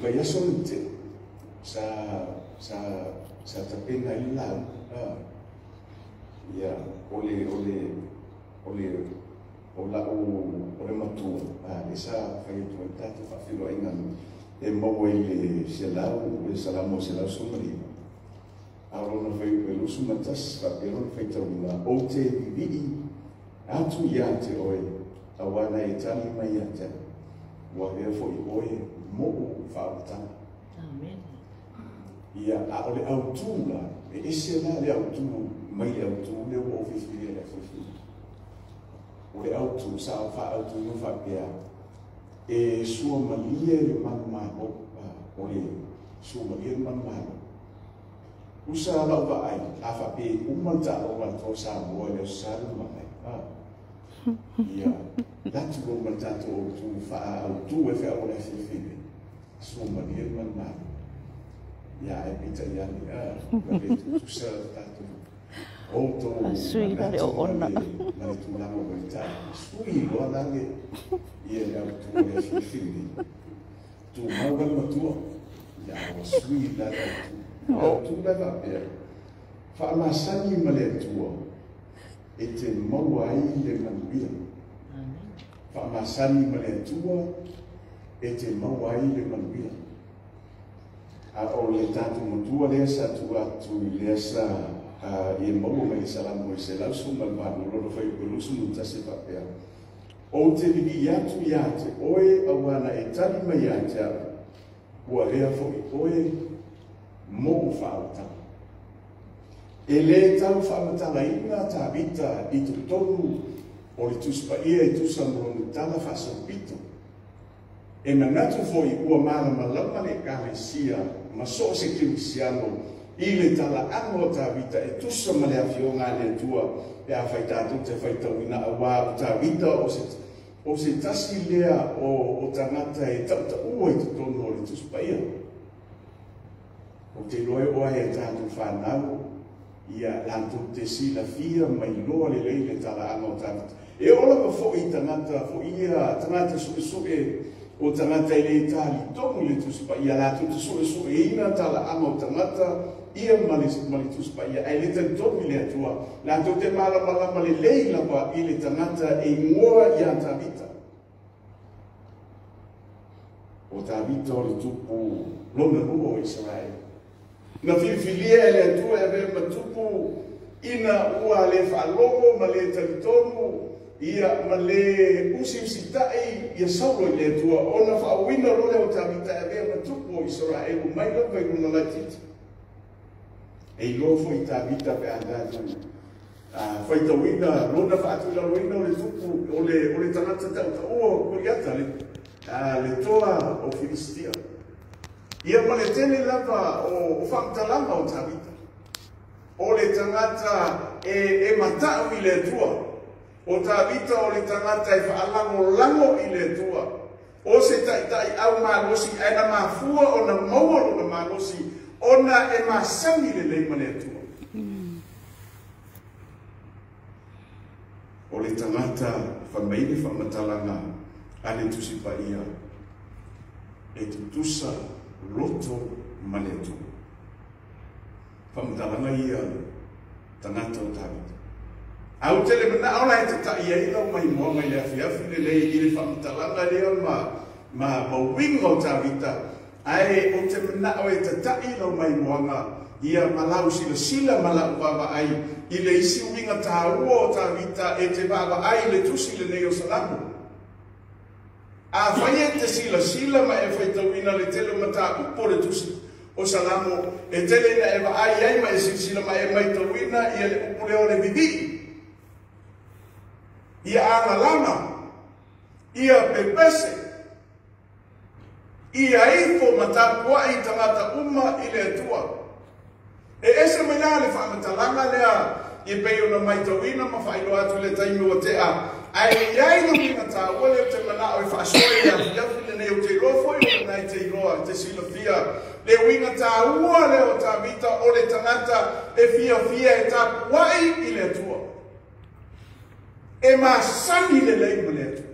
vai asonte sa tapena ila ia ole matua esa fai tu tatu fa filo inga e mo ele selau e salamo selau sumari arona fai pelo sumatas fa pelo fai tawina o te vivi atu ia te oe awana e tali mai ate wa vea foi oe mo fa amen ia a ole autula e ese la le autu mai le autu le o fifi le fifi o le autu sa fa autu no fa pia e sua malia le mamma o le sua malia le mamma usa la va ai a fa pe un ta o va to sa mo le sa le mamma ia datu go mantato o tu fa autu e fa o le fifi sua malia le mamma ia e pita ia ni tu sa tatu sui la le ona na tu la mo vita sui lo lange ia la tu le fili tu mau ga tu ia o sui la tu la va per fa ma sani male tu e te mau ai le manuia fa ma sani male tu e te mau ai le manuia a o le tatu mo tu le sa tu le sa e mau mai salamu e se lausu malvano lo fai pelusu muta se papea o te vigi yatu yate oe awana e tali mai yate ua rea foi oe mo whaata e le tau whamatala ina ta vita i tu tonu o le tuspa ia e tusa mronu tala whasapito e manatu foi ua mara malama le kalesia ma so se kirisiano i le tala ango ta vita e tusa ma le awhionga le tua e a whai tātou te whai tauina a wā o ta vita o se tasi lea o tangata e tauta ua i te tono o le tuspaia. O te loe oa e tātou whanau ia lantou te sila fia mai loa le lei le tala ango ta vita. E ola ka fo i tangata, fo ia tangata suke o tangata i le tali tongu le tuspaia lantou te suke ina tala ango tangata ia mali tuspa ia ai le tantomi le atua la to te malama le leila pa i le tangata e ngoa ia tavita o tavita o le tupu lona rua o Israel na filia le atua e ve matupu ina ua le whalogo ma le talitonu ia ma le usitai ia saulo le atua ona whaawina role o tavita e ve matupu o Israel o mai lava i runa latiti e lo foi ta vita pe andatu foi ta wina lona fa tu la wina o le tupu o le tanata ta o ko yata le toa o filistia ia ma le tele lava o famtalanga o ta vita o le tangata e mata i le tua o ta vita o le tangata e fa lango i le tua o se tai au ma losi ana mafua o na maua o na malosi ona e masangi le lei mane atua. O le tangata whamaile whamatalanga ane tusi pa ia e tutusa loto mane atua. Whamatalanga ia tangata o tawita. Au tele mana aula e te tai e ila mai mua mai le afiafi le lei i le whamatalanga lea ma winga o tawita. Ai o te mana o e te tai lau mai moanga ia malau sila malau baba ai i le isi winga ta ua o ta vita e te baba ai le tusi le nei o salamu. A whai e te sila ma e whai tauina le tele mata upo le tusi o salamu e tele na e wa ai ma e sila ma e mai tauina ia le upo leo le vivi. Ia ana lama, ia pepese, ia ifo matakua i tangata uma i le atua. E ese mena le whamatalanga lea i peo na mai tauina ma whailo atu le taimi o te a. Ai iai no mina ta wale o te mana o i whaasoe lea fiafi le nei o te rofo i o nei te iroa te sila fia. Le winga ta ua le o ta vita o le tangata e fia e ta wai i le atua. E ma sani le lei ma le atua.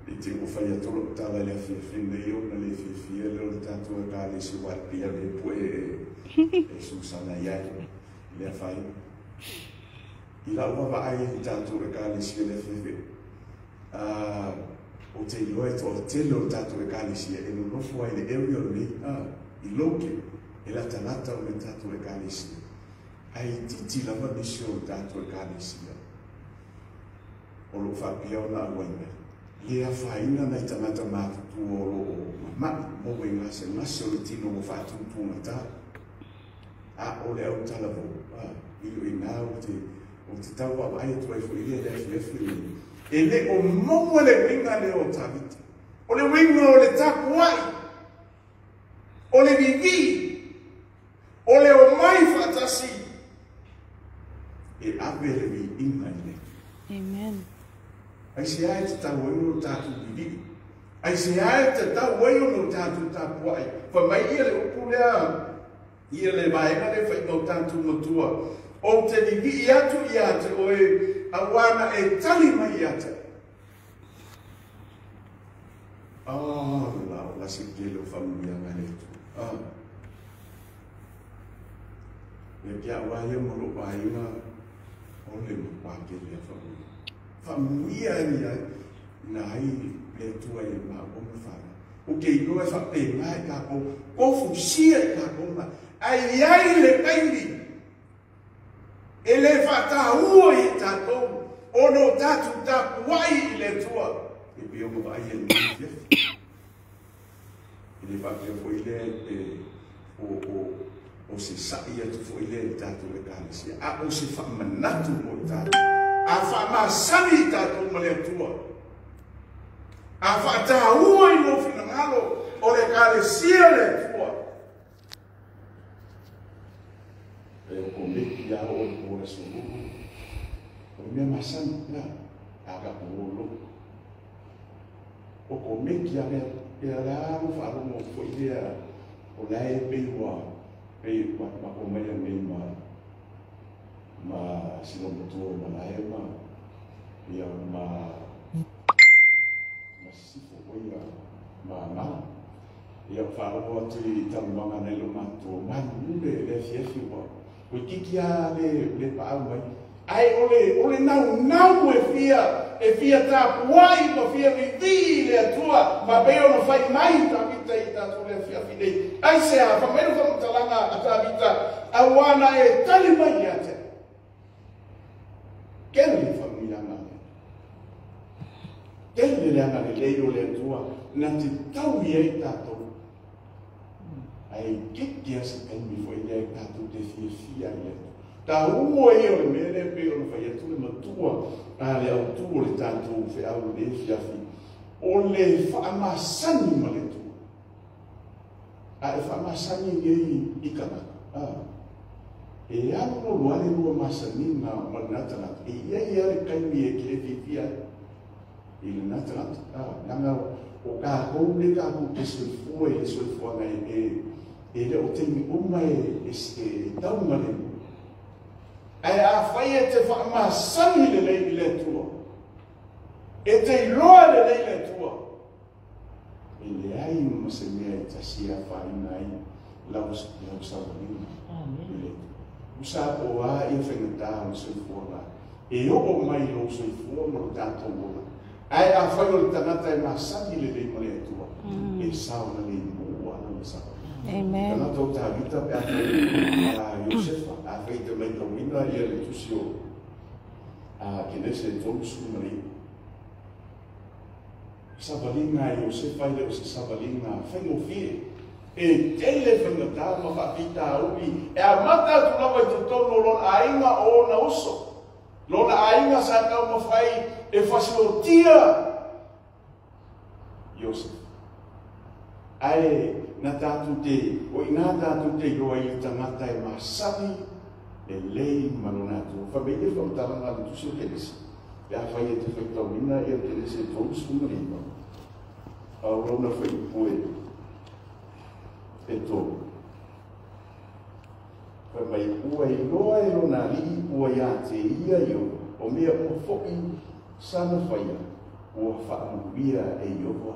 e te ko fai atolo tala le fia o na le fia le tato ka le si wa pia le poe e susana ia le fai i la wa ai tato ka le si le fia o te loe to te lo tato ka le si e no fo ai le area le i loke e la tanata o le tato ka le si ai titi la va misio tato ka le si o lo fa pia na wa le a faina na tamata matu o ma mo we ngase ngase o tino mo fa tu mata a o le o tala vo i ina o te tawa ai tu ai foi le ele o mo le winga le o tavita o le winga o le tapuai o le vivi o le o mai fatasi e abele vi imane. Amen. Ai se ai te tau e no tātu vivi. Ai se ai te tau e no tātu tapuai. Fa mai ia le upu lea, ia le vaenga le fai no tātu motua. O te vivi i atu i ate o e awana e tali mai i ate. La se kele o whamuia ngane tu. E kia waia moro waina o le mwakele a whamuia. Família nai le tua e ma o me fa o que no é fa pe mai ka o fusia ka ma ai le kaili ele fa ta o e ta to o no ta tu ta wai le tua e bi o vai ele ele fa que foi ele o se saia tu foi ele ta tu e ka se a o se fa manatu o ta a fa masani tatou ma le atua a fa taua i lo finagalo o le kalesia le atua e o komeki a o le suluhu o mea masani la a ka puolo o komeki a mea e a la mo fa mo foi lea o la e peua pe ma o mea mea ma sino motor ma laema ia ma sifo ia ma ia falo ati tamanga nelo mato ma le fiefi wa o kikia le pa mai ai ole nau e fia ta puai ma fia vivi le atua ma beo no fai mai ta vita i ta tu le fia fide ai se a fa meno fa talanga ata vita awana e tali mai ate Kelle famiglia ngane. Kelle le ngane leio le tua na te tau i tato. Ai kikia se mi foi le tato te fia le. Ta uo e o me le pe o fai tu le matua a le autu le tato fe au le fia fi. O le fa masani ma le tu. A fa masani i kana. E ano no ale no masani na manata e ia le kaimi e ke vivia il nata nanga o ka ko le ka ko te foi na e le o te mi uma e tau male ai a fai te fa masani le tua e te loa le tua e le ai masani te sia fa nai la usa Usa o a e whengatā o sui fuanga. E o mai lo sui fuanga o tātou mora. Ai a whai o tanata e masaki le rei male atua. E sao na le mua na masa. Amen. Tanata o tā vita pe a Iosefa. A whai te mai tawina i a le tusio. A kenese tonu sumari. Savalinga Iosefa i le o se savalinga whengo fie. E tele whangatā ma whapita aupi. E a mata tu lawa i te tono lona ainga o na uso. Lona ainga sa kau ma whai e whasiotia. Iosef. Ai na tātu te, o i nā tātu te roa i tangata e masabi e lei malonatu. Whabeia whamtaranga le tusi o kenesi. E a whai e te whaitawina i a kenesi e tonu sumarima. A rona whai poe. E tō. Wha mai ua i loa e rona li ua ia te ia i o mea o whoki sana whaia. ua whaamuia e iowa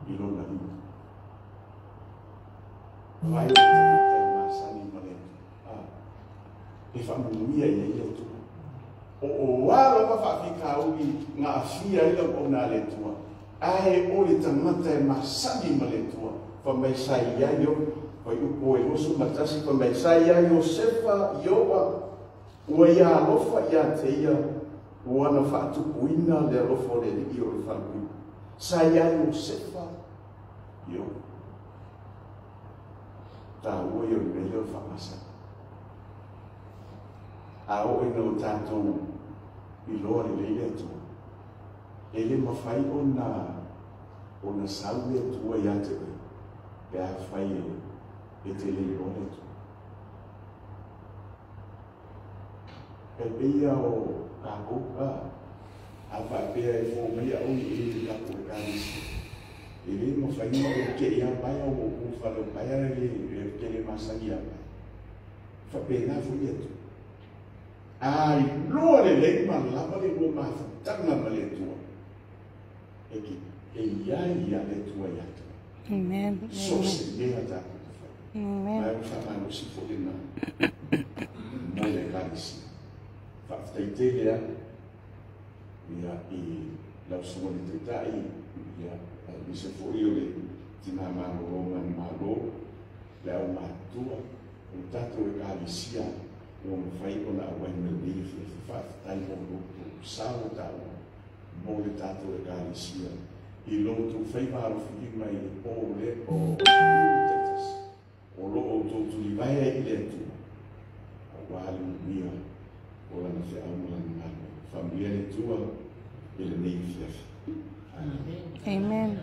I lona lima. Vai o tamata e masani maletu. E whaamuia I ia tu. O waro wa whaafika ugi ngā whia ila o nā letua. Ai o le tamata e masani maletua. Whamaisai iaio, wai upo e hosu matasi, whamaisai iaio sefa iowa. Ua ia alofa ia te ia, ua ana whaatupuina le alofa o le li o le whanui. Sa iaio sefa iowa. Tā ua ia mele o whamasa. A o ina o tātou I loa le leile atua. E le mawhai o na saue atua I ate koe. E a whai e te leile o le atua. E peia o kako a whaipea e fō mea o I le kako e kānisi. E le mawhai o ke ia pai o whalo pai a le ke le masagi a pai. Whapea nā fui atua. Ai, loa le lei ma lava le o mawhatanga ma le tua. Eki, e ia le tua iata. Amen. So se lea tāku te whai. Amen. Mai o whamano si fo le nā. Mo le karisi. Whaftai te lea. Ia I lau songa ni te tai. Ia, mi se fo I o le tina mano ronga ni malo. Le au mātua. O tātou e karisia. O mawhai o na awai me liwi e whaftai mo loto sao tau mo le tātou e kārisia I loto whaimaro whiki mai o le o tetas o lo o tōtu li vai e le atu a wāle mia o lana whi au lana mano whamia le tua e le nei whiafi. Amen.